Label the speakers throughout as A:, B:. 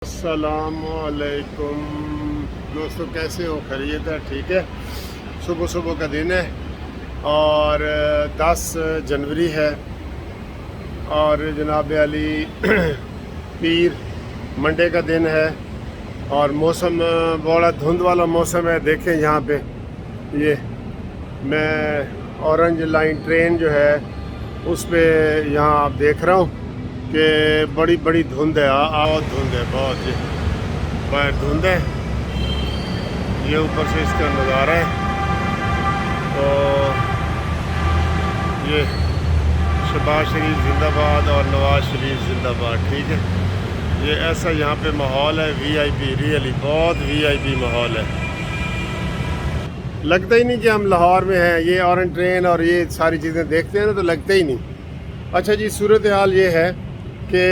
A: السلام علیکم دوستو، کیسے ہو؟ خیریت ہے؟ ٹھیک ہے۔ صبح کا دن ہے اور 10 جنوری ہے اور جناب علی پیر منڈے کا دن ہے اور موسم بڑا دھند والا موسم ہے۔ دیکھیں یہاں پہ یہ میں اورنج لائن ٹرین جو ہے اس پہ یہاں آپ دیکھ رہا ہوں کہ بڑی دھند ہے، بہت دھند ہے، بہت باہر دھند ہے۔ یہ اوپر سے اس کا نظارہ ہے تو یہ شہباز شریف زندہ باد اور نواز شریف زندہ باد، ٹھیک ہے۔ یہ ایسا یہاں پہ ماحول ہے، وی آئی پی، ریئلی بہت وی آئی پی ماحول ہے۔ لگتا ہی نہیں کہ ہم لاہور میں ہیں۔ یہ اورنج ٹرین اور یہ ساری چیزیں دیکھتے ہیں نا تو لگتا ہی نہیں۔ اچھا جی، صورتحال یہ ہے کہ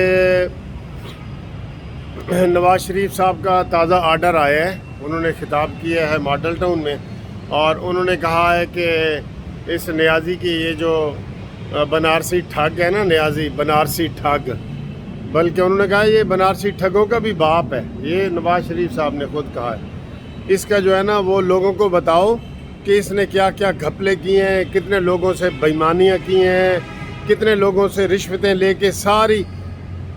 A: نواز شریف صاحب کا تازہ آرڈر آیا ہے۔ انہوں نے خطاب کیا ہے ماڈل ٹاؤن میں اور انہوں نے کہا ہے کہ اس نیازی کی یہ جو بنارسی ٹھگ ہے نا، نیازی بنارسی ٹھگ، بلکہ انہوں نے کہا یہ بنارسی ٹھگوں کا بھی باپ ہے۔ یہ نواز شریف صاحب نے خود کہا ہے۔ اس کا جو ہے نا وہ لوگوں کو بتاؤ کہ اس نے کیا کیا گھپلے کیے ہیں، کتنے لوگوں سے بےایمانیاں کی ہیں، کتنے لوگوں سے رشوتیں لے کے ساری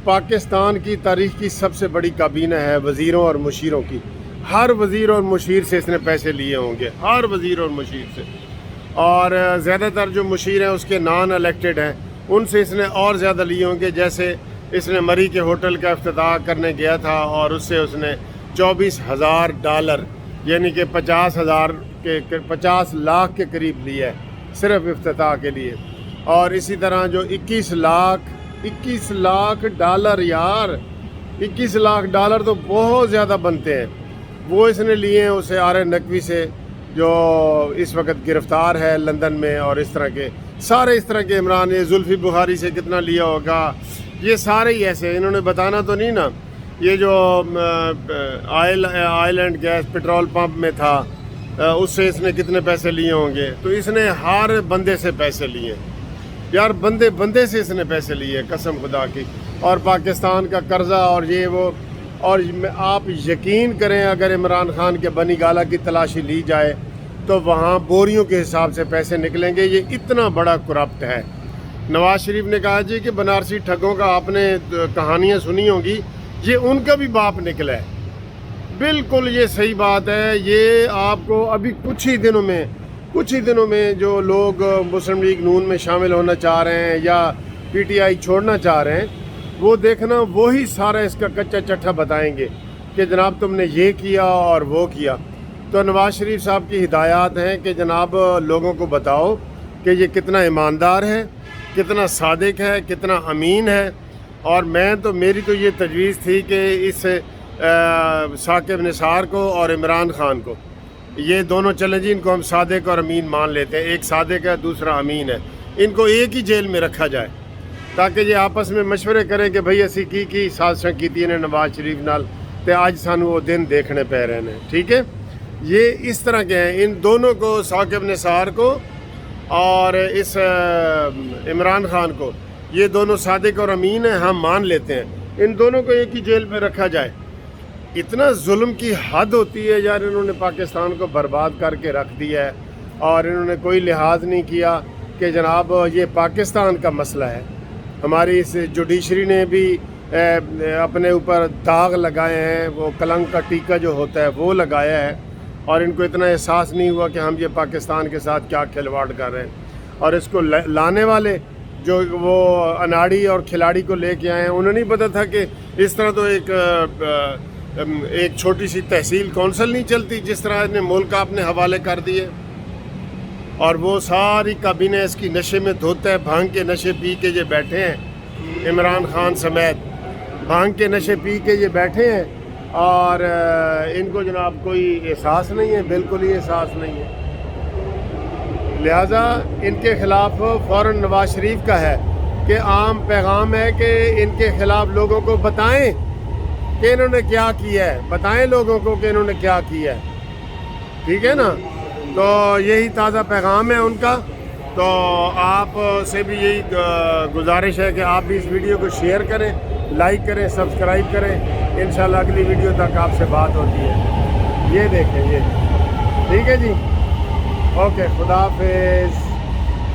A: پاکستان کی تاریخ کی سب سے بڑی کابینہ ہے وزیروں اور مشیروں کی۔ ہر وزیر اور مشیر سے اس نے پیسے لیے ہوں گے، ہر وزیر اور مشیر سے، اور زیادہ تر جو مشیر ہیں اس کے نان الیکٹڈ ہیں، ان سے اس نے اور زیادہ لیے ہوں گے۔ جیسے اس نے مری کے ہوٹل کا افتتاح کرنے گیا تھا اور اس سے اس نے $24,000 یعنی کہ 50 لاکھ کے قریب لیا ہے صرف افتتاح کے لیے۔ اور اسی طرح جو 21 لاکھ ڈالر، یار 21 لاکھ ڈالر تو بہت زیادہ بنتے ہیں، وہ اس نے لیے ہیں اسے آر نقوی سے، جو اس وقت گرفتار ہے لندن میں، اور اس طرح کے سارے اس طرح کے عمران، یہ زلفی بخاری سے کتنا لیا ہوگا، یہ سارے ہی ایسے۔ انہوں نے بتانا تو نہیں نا، یہ جو oil and gas petrol pump میں تھا اس سے اس نے کتنے پیسے لیے ہوں گے۔ تو اس نے ہر بندے سے پیسے لیے یار، بندے سے اس نے پیسے لیے، قسم خدا کی۔ اور پاکستان کا قرضہ اور یہ وہ، اور آپ یقین کریں اگر عمران خان کے بنی گالہ کی تلاشی لی جائے تو وہاں بوریوں کے حساب سے پیسے نکلیں گے۔ یہ اتنا بڑا کرپٹ ہے۔ نواز شریف نے کہا جی کہ بنارسی ٹھگوں کا آپ نے کہانیاں سنی ہوں گی، یہ ان کا بھی باپ نکلا ہے۔ بالکل یہ صحیح بات ہے۔ یہ آپ کو ابھی کچھ ہی دنوں میں جو لوگ مسلم لیگ نون میں شامل ہونا چاہ رہے ہیں یا پی ٹی آئی چھوڑنا چاہ رہے ہیں، وہ دیکھنا وہی سارا اس کا کچا چٹھا بتائیں گے کہ جناب تم نے یہ کیا اور وہ کیا۔ تو نواز شریف صاحب کی ہدایات ہیں کہ جناب لوگوں کو بتاؤ کہ یہ کتنا ایماندار ہے، کتنا صادق ہے، کتنا امین ہے۔ اور میری تو یہ تجویز تھی کہ اس ثاقب نثار کو اور عمران خان کو، یہ دونوں چلیں جی، ان کو ہم صادق اور امین مان لیتے ہیں۔ ایک صادق ہے، دوسرا امین ہے، ان کو ایک ہی جیل میں رکھا جائے تاکہ یہ آپس میں مشورے کریں کہ بھئی اسی کی سازشاں کیتی نے نواز شریف نال تے آج سانو وہ دن دیکھنے پہ رہے ہیں، ٹھیک ہے۔ یہ اس طرح کے ہیں، ان دونوں کو، ثاقب نثار کو اور اس عمران خان کو، یہ دونوں صادق اور امین ہیں، ہم مان لیتے ہیں، ان دونوں کو ایک ہی جیل میں رکھا جائے۔ اتنا ظلم کی حد ہوتی ہے یار، انہوں نے پاکستان کو برباد کر کے رکھ دیا ہے اور انہوں نے کوئی لحاظ نہیں کیا کہ جناب یہ پاکستان کا مسئلہ ہے۔ ہماری اس جوڈیشری نے بھی اپنے اوپر داغ لگائے ہیں، وہ کلنک کا ٹیکہ جو ہوتا ہے وہ لگایا ہے، اور ان کو اتنا احساس نہیں ہوا کہ ہم یہ پاکستان کے ساتھ کیا کھلواڑ کر رہے ہیں۔ اور اس کو لانے والے جو وہ اناڑی اور کھلاڑی کو لے کے آئے ہیں، انہیں نہیں پتہ تھا کہ اس طرح تو ایک چھوٹی سی تحصیل کونسل نہیں چلتی، جس طرح نے ملک اپنے حوالے کر دیے۔ اور وہ ساری کابینہ اس کی نشے میں دھوتا ہے، بھانگ کے نشے پی کے یہ بیٹھے ہیں، عمران خان سمیت بھانگ کے نشے پی کے یہ بیٹھے ہیں، اور ان کو جناب کوئی احساس نہیں ہے، بالکل ہی احساس نہیں ہے۔ لہٰذا ان کے خلاف فوراً نواز شریف کا ہے کہ عام پیغام ہے کہ ان کے خلاف لوگوں کو بتائیں کہ انہوں نے کیا کیا ہے، بتائیں لوگوں کو کہ انہوں نے کیا کیا ہے، ٹھیک ہے نا۔ تو یہی تازہ پیغام ہے ان کا۔ تو آپ سے بھی یہی گزارش ہے کہ آپ بھی اس ویڈیو کو شیئر کریں، لائک کریں، سبسکرائب کریں انشاءاللہ اگلی ویڈیو تک آپ سے بات ہوتی ہے. یہ دیکھیں یہ ٹھیک ہے جی. اوکے خدا حافظ.